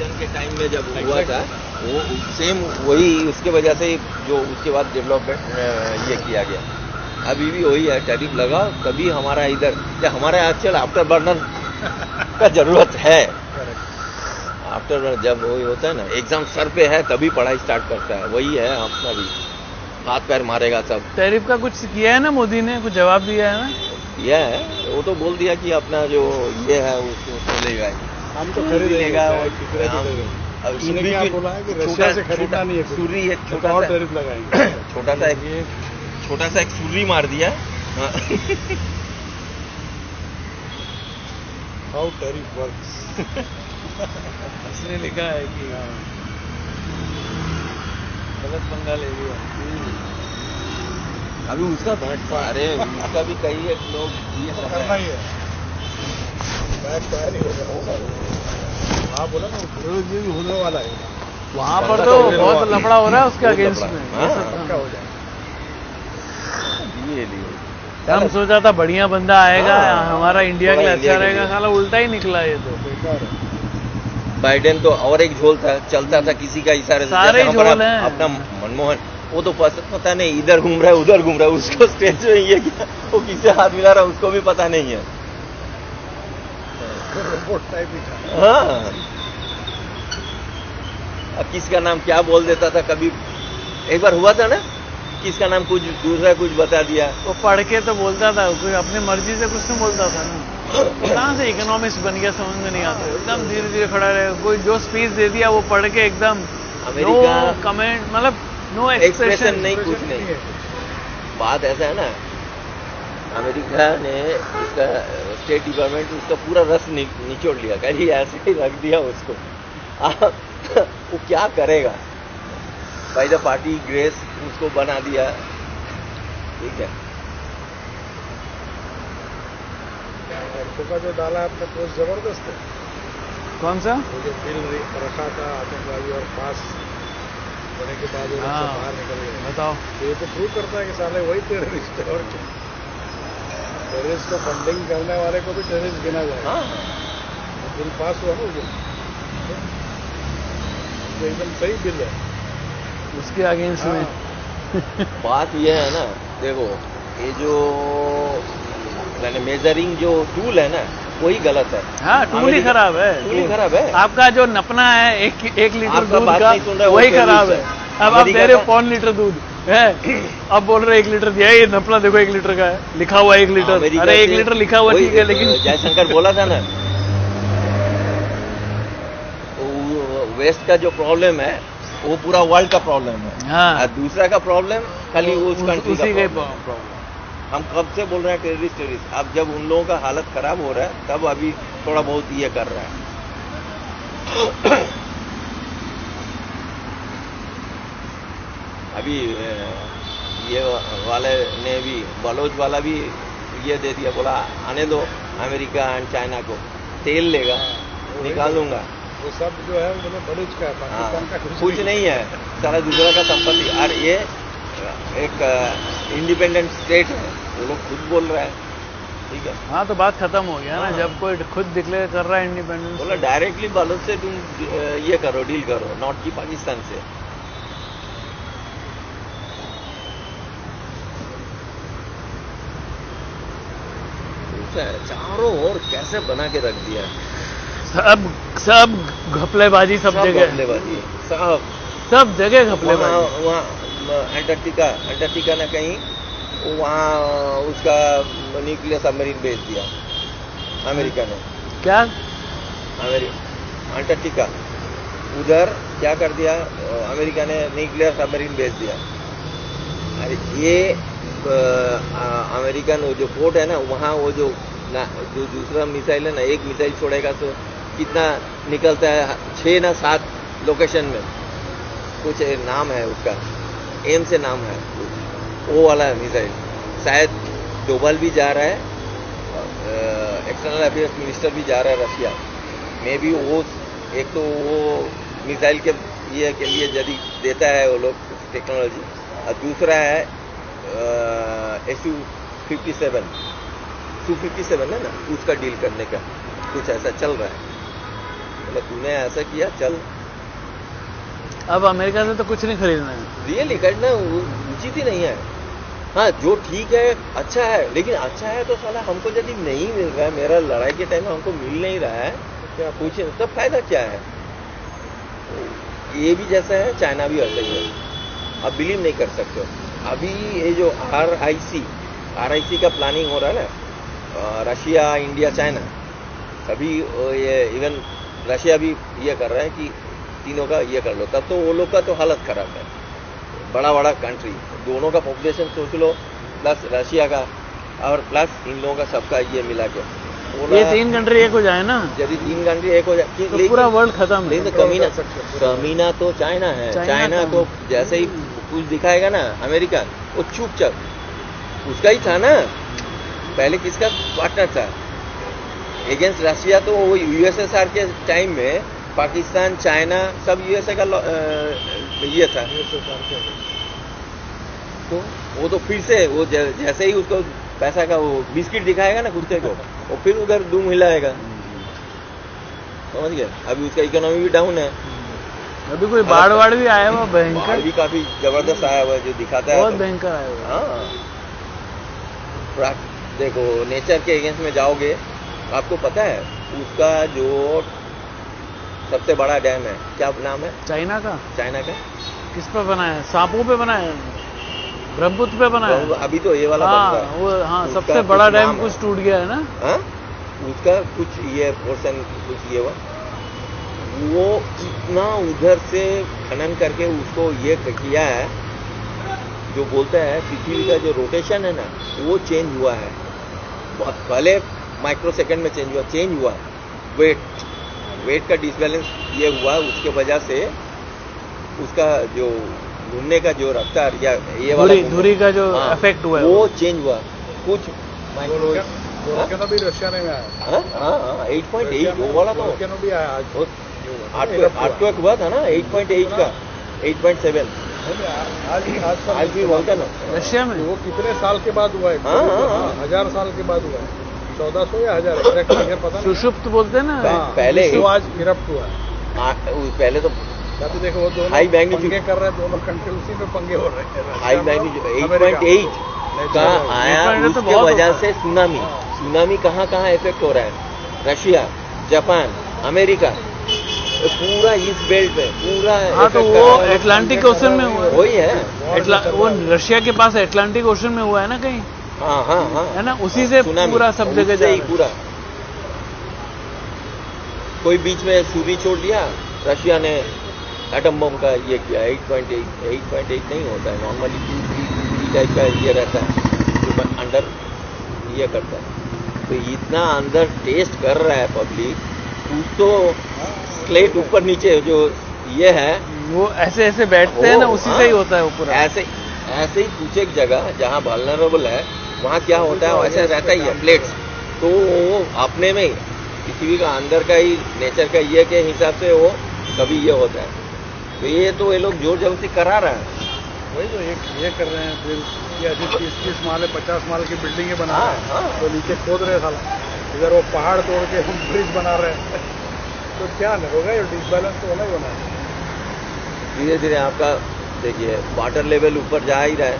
Biden के time में जब हुआ था वो सेम वही उसके वजह से जो उसके बाद डेवलपमेंट ये किया गया। अभी भी वही है, टैरिफ लगाओ तभी हमारा इधर हमारे आजकल आफ्टर बर्नर का जरूरत है। आफ्टर जब वही होता है ना एग्जाम सर पे है तभी पढ़ाई स्टार्ट करता है, वही है अपना भी हाथ पैर मारेगा सब। टैरिफ का कुछ किया है ना मोदी ने, कुछ जवाब दिया है ना? दिया है, वो तो बोल दिया कि अपना जो ये है उसको लेगा, हम तो खरीदेगा। उसने क्या बोला है कि रशिया से खरीदना नहीं है, सूरी एक छोटा सा टैरिफ लगाएंगे। छोटा सा एक सूरी मार दिया। हाउ टैरिफ वर्क्स इसने लिखा है कि गलत पंगा ले लिया। अभी उसका अरे उसका भी कई एक लोग ये सब करना ही है, हाँ बोला ना विरोध भी होने वाला है वहां पर तो बहुत लफड़ा हो रहा है उसके अगेंस्ट में। क्या हो जाए ये हम सोचा था बढ़िया बंदा आएगा, हमारा इंडिया के लिए इंडिया अच्छा के रहेगा, लिए। साला उल्टा ही निकला ये तो। बेकार है। बाइडेन तो और एक झोल था, चलता था किसी का इशारे से, सारे जैसे हमारा झोल हैं। अपना मनमोहन वो तो पता नहीं इधर घूम रहा है उधर घूम रहा है, उसको स्टेज में ये क्या वो किससे हाथ मिला रहा है उसको भी पता नहीं है। रोबोट टाइप ही था। हाँ, अब किसका नाम क्या बोल देता था, कभी एक बार हुआ था ना किसका नाम कुछ दूसरा कुछ बता दिया। वो पढ़ के तो बोलता था, कोई अपनी मर्जी से कुछ नहीं बोलता था ना। वो कहाँ से इकोनॉमिक्स बन गया समझ में नहीं आता, एकदम धीरे धीरे खड़ा रहे। कोई जो स्पीच दे दिया वो पढ़ के एकदम अमेरिका नो कमेंट, मतलब नो एक्सप्रेशन एक्सप्रेशन नहीं, कुछ नहीं। बात ऐसा है ना, अमेरिका ने उसका स्टेट डिपार्टमेंट उसका पूरा रस निचोड़ लिया, कहीं ऐसे ही रख दिया उसको। वो क्या करेगा, बाय द पार्टी ग्रेस उसको बना दिया, ठीक है। का जो डाला है अपना पोस्ट जबरदस्त है। कौन सा? वो जो बिल रखा था आतंकवादी और पास होने के बाद वो लोग सब बाहर निकल गए। बताओ, तो ये तो प्रूव करता है कि साले वही टेररिस्ट है और क्या। टेररिस्ट को फंडिंग करने वाले को भी टेररिस्ट गिना जाएगा। बिल पास हुआ ना वो तो एकदम सही बिल है उसके अगेंस्ट में। बात यह है ना, देखो ये जो मेजरिंग जो टूल है ना वही गलत है। हाँ, टूल ही खराब है। टूल ही खराब है। आपका जो नपना है एक लीटर दूध का वही वो खराब है। अब आप दे रहे हो 1 लीटर दूध है, अब बोल रहे 1 लीटर दिया, ये नपना देखो 1 लीटर का है, लिखा हुआ 1 लीटर। अरे 1 लीटर लिखा हुआ ठीक है, लेकिन जयशंकर बोला था ना वेस्ट का जो प्रॉब्लम है वो पूरा वर्ल्ड का प्रॉब्लम है। हाँ, और दूसरा का प्रॉब्लम खाली उस कंट्री उसी का का प्रॉब्लम। हम कब से बोल रहे हैं टेररिस्ट। अब जब उन लोगों का हालत खराब हो रहा है तब अभी थोड़ा बहुत ये कर रहा है। अभी ये वाले ने भी, बलोच वाला भी ये दे दिया, बोला आने दो अमेरिका एंड चाइना को, तेल लेगा निकाल दूंगा। वो सब जो है वो बलूच का है, पाकिस्तान का कुछ नहीं है, सारा दूसरा का संपत्ति। और ये एक इंडिपेंडेंट स्टेट है, वो लोग खुद बोल रहा है, ठीक है। हाँ तो बात खत्म हो गया ना, जब कोई खुद डिक्लेयर कर रहा है इंडिपेंडेंस। बोला डायरेक्टली बलोच से तुम ये करो, डील करो, नॉट कि पाकिस्तान से। चारों ओर कैसे बना के रख दिया, सब घपलेबाजी, सब जगह घपलेबाजी, सब जगह घपलेबाजी। वहाँ अंटार्कटिका ना कहीं वहाँ उसका न्यूक्लियर सबमरीन भेज दिया अमेरिका ने। क्या? अंटार्कटिका उधर क्या कर दिया अमेरिका ने, न्यूक्लियर सबमरीन भेज दिया। अरे ये अमेरिकन वो जो पोर्ट है ना वहाँ वो जो दूसरा मिसाइल है ना, एक मिसाइल छोड़ेगा तो कितना निकलता है, 6 ना 7 लोकेशन में, कुछ नाम है उसका, एम से नाम है, वो वाला मिसाइल शायद डोभाल भी जा रहा है, एक्सटर्नल अफेयर्स मिनिस्टर भी जा रहा है रशिया में भी। वो एक तो वो मिसाइल के ये के लिए यदि देता है वो लोग टेक्नोलॉजी, और दूसरा है Su-57 है ना, उसका डील करने का कुछ ऐसा चल रहा है। बोला तूने ऐसा किया, चल अब अमेरिका से तो कुछ नहीं खरीदना है। रियली करना उचित ही नहीं है। हाँ जो ठीक है अच्छा है, लेकिन अच्छा है तो साला हमको यदि नहीं मिल रहा है, मेरा लड़ाई के टाइम में हमको मिल नहीं रहा है, क्या पूछे तब फायदा क्या है। ये भी जैसा है, चाइना भी वैसा ही है। आप बिलीव नहीं कर सकते हो। अभी ये जो RIC का प्लानिंग हो रहा है ना, रशिया इंडिया चाइना सभी, ये इवन रशिया भी ये कर रहा है कि तीनों का ये कर लो, तब तो वो लोग का तो हालत खराब है। बड़ा कंट्री, दोनों का पॉपुलेशन सोच लो, प्लस रशिया का और प्लस इन लोगों का सबका ये मिला के ये 3 कंट्री एक हो जाए ना, यदि 3 कंट्री एक हो जाए तो पूरा वर्ल्ड खत्म है। लेकिन कमीना तो चाइना है। चाइना को जैसे ही कुछ दिखाएगा ना अमेरिका, वो चुपचाप उसका ही था ना, पहले किसका पार्टनर था अगेंस्ट रशिया, तो वो USSR के टाइम में पाकिस्तान चाइना सब USA का ये था। तो वो तो फिर से वो जैसे ही उसको पैसा का वो बिस्किट दिखाएगा ना कुत्ते को, वो फिर उधर दुम हिलाएगा, समझ गए। अभी उसका इकोनॉमी भी डाउन है। अभी कोई बाढ़ भी आया हुआ भयंकर, भी काफी जबरदस्त आया हुआ है, जो दिखाता है बहुत भयंकर आया हुआ। हाँ देखो नेचर के अगेंस्ट में जाओगे, आपको पता है उसका जो सबसे बड़ा डैम है, क्या नाम है? चाइना का किस पे बना है? सांपों पे बना है, ब्रह्मपुत्र पे बना है। अभी तो ये वाला बन रहा है। वो हाँ सबसे बड़ा डैम कुछ टूट गया है ना। हाँ उसका कुछ ये पोर्शन कुछ ये हुआ, वो इतना उधर से खनन करके उसको ये किया है, जो बोलता है पृथ्वी का जो रोटेशन है ना वो चेंज हुआ है। पहले माइक्रो सेकंड में चेंज हुआ। वेट का डिसबैलेंस ये हुआ, उसके वजह से उसका जो घूमने का जो रफ्तार या ये वाला धुरी का जो इफेक्ट हुआ है वो चेंज हुआ कुछ माइक्रो। भी रशिया में आया। हाँ 8.8 वो वाला तो भी आया आज हुआ था ना 8.8 का 8.7 आज भी हुआ था ना रशिया में। वो कितने साल के बाद हुआ है? 1000 साल के बाद हुआ है, 1400 या 1000 पता नहीं। सुषुप्त बोलते हैं ना। पहले आज इरप्ट हुआ। पहले तो देखो वो दोनों हाई मैग्नीट्यूड कर रहे हैं, दोनों कंट्री उसी में पंगे हो रहे हैं। हाई मैग्नीट्यूड 8.8 का आया, उसके वजह से सुनामी कहाँ इफेक्ट हो रहा है? रशिया, जापान, अमेरिका, पूरा ईस्ट बेल्ट में पूरा। हाँ तो वो अटलांटिक ओशन में हुआ, वही है वो रशिया के पास अटलांटिक ओशन में हुआ है ना कहीं। हाँ है ना, उसी से पूरा सब जगह जा पूरा। कोई बीच में सूरी छोड़ दिया, रशिया ने एटम बम का ये किया। 8.8 नहीं होता है नॉर्मली, 2-3 टाइप का ये रहता है जो अंदर ये करता है। तो इतना अंदर टेस्ट कर रहा है पब्लिक, कुछ तो स्लेट ऊपर नीचे जो ये है वो ऐसे बैठते हैं ना, उसी से ही होता है वो पूरा। ऐसे ही कुछ एक जगह जहाँ वल्नरेबल है वहाँ क्या होता है वैसे रहता ही है प्लेट्स। तो वो अपने में पृथ्वी का अंदर का ही नेचर का ये के हिसाब से वो कभी ये होता है। तो ये लोग जोर जबरदस्ती करा रहा है। वही तो ये कर रहे हैं। फिर ये अभी 30 माले 50 माले की बिल्डिंगें बना रहे हैं, तो नीचे खोद रहे साला, इधर वो पहाड़ तोड़ के हम ब्रिज बना रहे हैं। तो क्या नहीं होगा, ये डिसबैलेंस तो होना ही होना है। धीरे धीरे आपका देखिए वाटर लेवल ऊपर जा ही रहा है।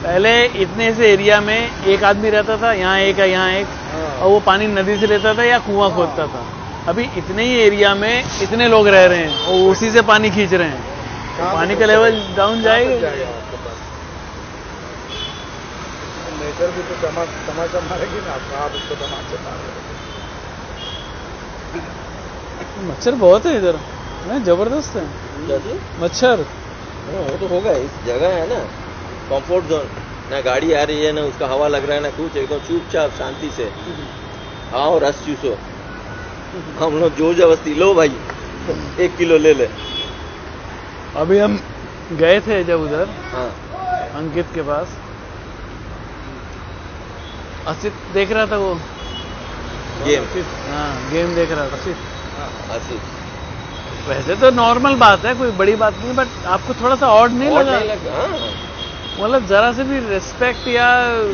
पहले इतने से एरिया में एक आदमी रहता था, यहाँ एक है यहाँ एक, और वो पानी नदी से लेता था या कुआं खोदता था। अभी इतने ही एरिया में इतने लोग रह रहे हैं और उसी से पानी खींच रहे हैं, पानी का लेवल डाउन जाएगा। नेचर भी तो तमाचा मारेगी ना, आप उसको तमाचा मारेंगे। मच्छर बहुत है इधर ना, जबरदस्त है मच्छर। वो तो होगा, इस जगह है ना कंफर्ट जोन, ना गाड़ी आ रही है ना उसका हवा लग रहा है ना कुछ, एकदम चुपचाप शांति से आओ रस चूसो। हम लोग जोर जबरदस्ती लो भाई 1 किलो ले ले। अभी हम गए थे जब उधर हाँ अंकित के पास, असित देख रहा था वो गेम। हाँ गेम देख रहा था। आसिफ वैसे तो नॉर्मल बात है, कोई बड़ी बात नहीं, बट आपको थोड़ा सा ऑड नहीं लगा? हाँ मतलब जरा से भी रिस्पेक्ट या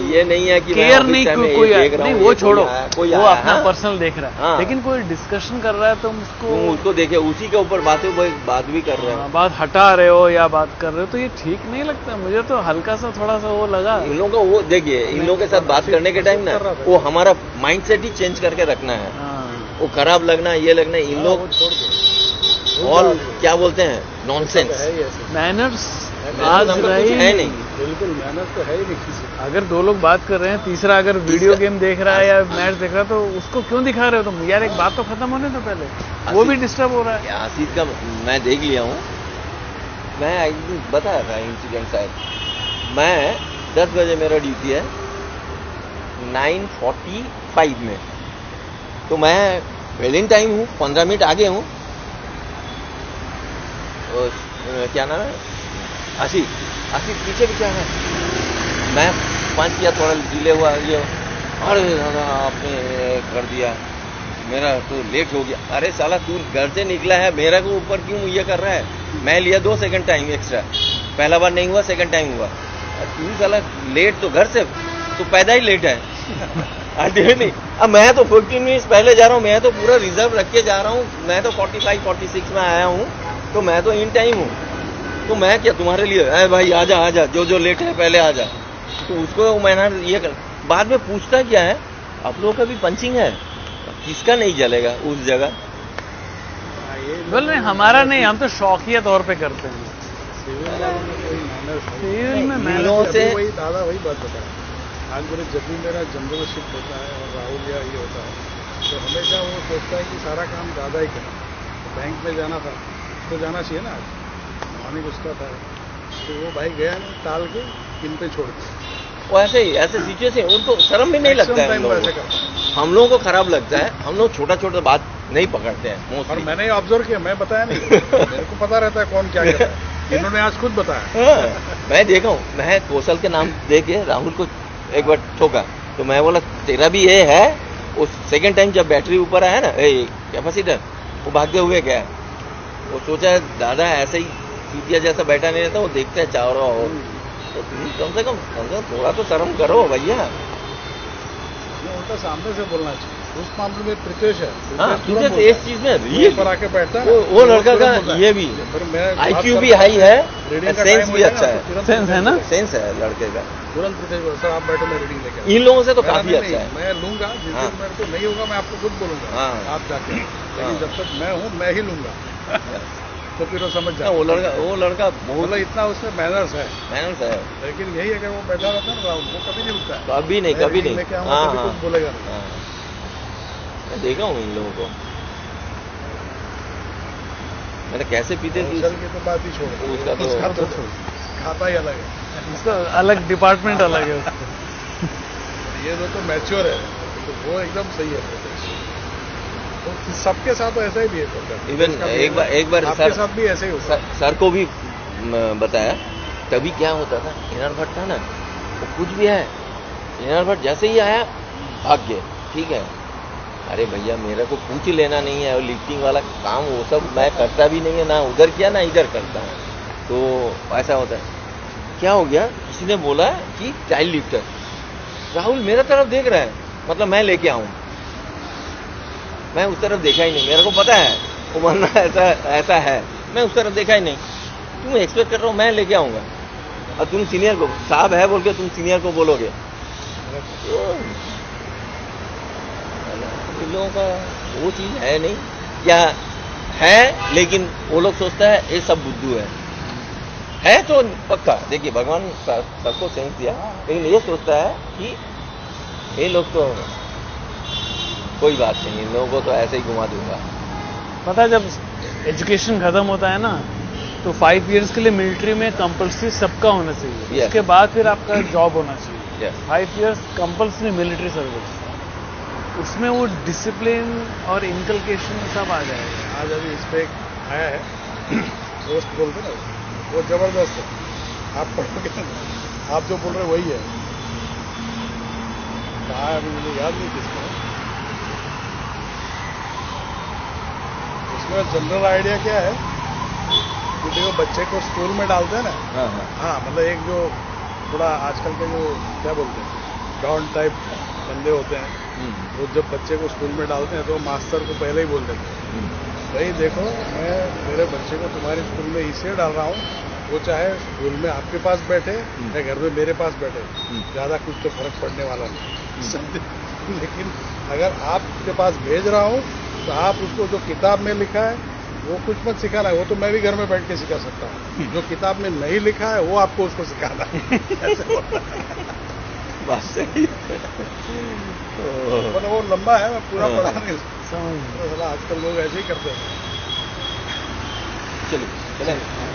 ये नहीं है कि मैं केयर ऑफिस नहीं टाइम में ये कोई देख रहा नहीं, हूँ, वो ये छोड़ो, कोई वो आया, अपना हाँ? पर्सनल देख रहा है, हाँ। लेकिन कोई डिस्कशन कर रहा है तुम तुम उसको देखे उसी के ऊपर बात भी कर रहे हो। बात हटा रहे हो या बात कर रहे हो, तो ये ठीक नहीं लगता मुझे। तो हल्का सा थोड़ा सा वो लगा। इन लोगों का वो देखिए, इन लोगों के साथ बात करने के टाइम ना वो हमारा माइंड सेट ही चेंज करके रखना है। हाँ। वो खराब लगना, ये लगना, इन लोग और क्या बोलते हैं, नॉनसेंस। मैनर्स मैनर्स आज हमको कुछ रही है नहीं। बिल्कुल मैनर्स तो है ही नहीं किसी को। अगर दो लोग बात कर रहे हैं, तीसरा अगर वीडियो गेम देख रहा है या मैच देख रहा है, तो उसको क्यों दिखा रहे हो तुम? यार एक बात तो खत्म होने दो पहले, वो भी डिस्टर्ब हो रहा है। आसिफ का मैं देख लिया हूँ, मैं एक दिन बताया था इंसिडेंट शायद। मैं 10 बजे मेरा ड्यूटी है, 9:45 में, तो मैं वेल इन टाइम हूँ, 15 मिनट आगे हूँ। क्या नाम है, आसिफ पीछे भी क्या है, मैं 5 किया, थोड़ा डिले हुआ, ये अरे दादा आपने कर दिया, मेरा तो लेट हो गया। अरे साला तू घर से निकला है, मेरा को ऊपर क्यों ये कर रहा है? मैं लिया 2 सेकंड टाइम एक्स्ट्रा, पहला बार नहीं हुआ, सेकंड टाइम हुआ। तू साला लेट तो घर से, तू पैदा ही लेट है। नहीं, अब मैं तो 15 मिनट पहले जा रहा हूँ, मैं तो पूरा रिजर्व रख के जा रहा हूँ, मैं तो 45-46 में आया हूँ, तो मैं तो इन टाइम हूँ। तो मैं क्या तुम्हारे लिए, अरे भाई आजा आजा, जो लेट है पहले आजा। तो उसको मैंने ये कर, बाद में पूछता क्या है, आप लोगों का भी पंचिंग है, किसका नहीं जलेगा उस जगह? बोल नहीं, हमारा नहीं, हम तो शौकिया तौर पे करते हैं। सिविल में मैनर्स से वही दादा वही बात बता रहा है। आज बोले जब भी मेरा जनरल शिफ्ट होता है और राहुल या ये होता है, तो हमेशा वो सोचता है कि सारा काम दादा ही करें। तो बैंक में जाना था, उसको जाना चाहिए ना, आज मॉर्निंग उसका था, तो वो भाई गया नहीं, टाल के इन पे छोड़ दिया। वो ऐसे ही, ऐसे सिचुएशन उनको शर्म भी नहीं लगता है। हम लोगों को खराब लगता है, हम लोग छोटा छोटा बात नहीं पकड़ते हैं और मोस्टली। मैंने ऑब्जर्व किया, मैं बताया नहीं, मेरे को पता रहता है कौन क्या कर रहा है, इन्होंने आज खुद बताया। हाँ, मैं देखा हूँ, मैं कौशल के नाम दे के राहुल को एक बार ठोका, तो मैं बोला तेरा भी ये है। उस सेकंड टाइम जब बैटरी ऊपर आया ना, कैपेसिटर, वो भागते हुए गया। वो सोचा दादा ऐसे ही चूतिया जैसा बैठा नहीं रहता, वो देखते हैं चारों ओर, तो तुम कम से कम थोड़ा तो शर्म करो भैया। उल्टा सामने से बोलना चाहिए। उस मामले में प्रितेश है, हाँ, तुरंत इस चीज में रियल पर आके बैठता है, वो लड़का का ये भी IQ भी हाई है, सेंस भी अच्छा है। सेंस है ना, सेंस है लड़के का। तुरंत प्रितेश बोला, सर आप बैठो, मैं रीडिंग लेके इन लोगों से तो आता हूं। काफी मैंने अच्छा नहीं, है। मैं लूंगा, जिस हाँ। दिन मेरे को नहीं होगा मैं आपको खुद बोलूंगा, हाँ। आप जाके, लेकिन हाँ। जब तक मैं हूँ मैं ही लूंगा। तो फिर वो समझ हाँ, जाए वो लड़का बहुत मतलब इतना उसमें मैनर्स है। मेहनत है। लेकिन यही अगर वो बैठा रहता है ना राहुल, वो कभी नहीं उठता है, कभी नहीं, मैं कभी reading नहीं। लेके आऊंगा, हाँ, कभी हाँ। कुछ बोलेगा नहीं। हाँ। मैं देखा हूँ इन लोगों को, मैंने कैसे पीते थे। कौशल की तो बात ही छोड़, उसका तो- उसका तो खाता ही अलग है। उसका अलग डिपार्टमेंट अलग है उसका। ये तो मैच्योर है, तो वो एकदम सही है प्रितेश। तो सबके साथ तो ऐसा ही भी है। इवन एक बार आपके साथ भी ऐसे ही होता है। सर को भी बताया, तभी क्या होता था, इनर भट्ट था ना, वो कुछ भी है, इनर भट्ट जैसे ही आया भाग गए, ठीक है। अरे भैया मेरे को पूछ लेना नहीं है, और लिफ्टिंग वाला काम वो सब मैं करता भी नहीं है, ना उधर किया ना इधर करता है, तो ऐसा होता है। क्या हो गया, किसी ने बोला कि चाइल्ड लिफ्टर, राहुल मेरा तरफ देख रहा है, मतलब मैं लेके आऊं, मैं उस तरफ देखा ही नहीं, मेरे को पता है वो मरना ऐसा है, मैं उस तरफ देखा ही नहीं। तुम एक्सपेक्ट कर रहे हो मैं लेके आऊंगा, और तुम सीनियर को साहब है बोल के तुम सीनियर को बोलोगे। इन लोगों का वो चीज है नहीं, या है लेकिन वो लोग सोचता है ये सब बुद्धू है तो पक्का। देखिए भगवान सबको सेंस दिया, लेकिन ये सोचता है कि ये लोग तो कोई बात नहीं, इन लोगों को तो ऐसे ही घुमा दूंगा। पता है जब एजुकेशन खत्म होता है ना, तो 5 इयर्स के लिए मिलिट्री में कंपल्सरी सबका होना चाहिए। Yes. उसके बाद फिर आपका जॉब होना चाहिए। Yes. 5 years compulsory military service, उसमें वो डिसिप्लिन और इनकलकेशन सब आ जाएगा। आज अभी इस पे एक आया है दोस्त बोलते ना, वो जबरदस्त है, आप पढ़ोगे ना, आप जो बोल रहे वही है। कहा है अभी मुझे याद नहीं किसको, उसमें जनरल आइडिया क्या है कि देखो बच्चे को स्कूल में डालते हैं ना, हाँ हाँ हाँ मतलब एक जो थोड़ा आजकल के जो क्या बोलते हैं डॉन टाइप बंदे होते हैं, वो जब बच्चे को स्कूल में डालते हैं तो मास्टर को पहले ही बोल देते हैं, भाई देखो मैं मेरे बच्चे को तुम्हारे स्कूल में इसलिए डाल रहा हूँ, वो चाहे स्कूल में आपके पास बैठे या घर में मेरे पास बैठे, ज़्यादा कुछ तो फर्क पड़ने वाला नहीं। लेकिन अगर आपके पास भेज रहा हूँ तो आप उसको जो किताब में लिखा है वो कुछ मत सिखाना है, वो तो मैं भी घर में बैठ के सिखा सकता हूँ। जो किताब में नहीं लिखा है वो आपको उसको सिखाना है। ऐसे होता है। बात सही। पर वो लंबा है, मैं पूरा पढ़ा नहीं सकता। आजकल लोग ऐसे ही करते हैं। चलिए चलें।